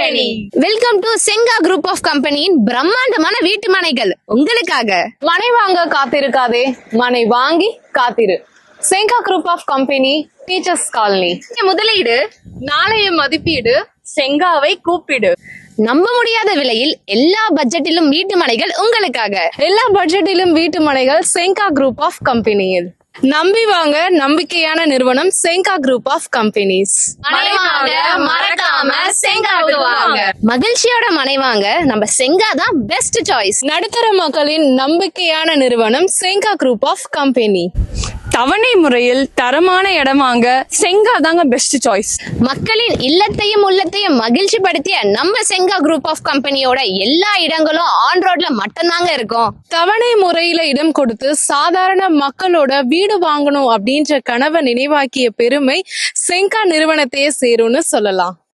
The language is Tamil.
Company. Welcome to Senga group of கம்பெனியின் பிரம்மாண்டமான வீட்டு மனைகள் உங்களுக்காக. மனை வாங்க காத்திருக்காதே, மனை வாங்கி காத்திரு. Senga group of company, teachers colony. முதலீடு, நாளைய மதிப்பீடு, செங்காவை கூப்பிடு. நம்ப முடியாத விலையில் எல்லா பட்ஜெட்டிலும் வீட்டு மனைகள் உங்களுக்காக. எல்லா பட்ஜெட்டிலும் வீட்டு மனைகள் செங்கா குரூப் ஆஃப் கம்பெனியில். நம்பி வாங்க, நம்பிக்கையான நிறுவனம் செங்கா குரூப் ஆஃப் கம்பெனிஸ். மறக்காம செங்காவுக்கு வாங்க. மகிழ்ச்சியோட மனை வாங்க நம்ம செங்கா தான் பெஸ்ட் சாய்ஸ். நடுத்தர மக்களின் நம்பிக்கையான நிறுவனம் செங்கா குரூப் ஆஃப் கம்பெனி. தவணை முறையில் தரமான இடம் வாங்க செங்கா தாங்க பெஸ்ட் சாய்ஸ். மக்களின் இல்லத்தையும் உள்ளத்தையும் மகிழ்ச்சி படுத்திய நம்ம செங்கா குரூப் ஆஃப் கம்பெனியோட எல்லா இடங்களும் ஆன் ரோட்ல மட்டும்தாங்க இருக்கும். தவணை முறையில இடம் கொடுத்து சாதாரண மக்களோட வீடு வாங்கணும் அப்படின்ற கனவை நினைவாக்கிய பெருமை செங்கா நிறுவனத்தையே சேரும்னு சொல்லலாம்.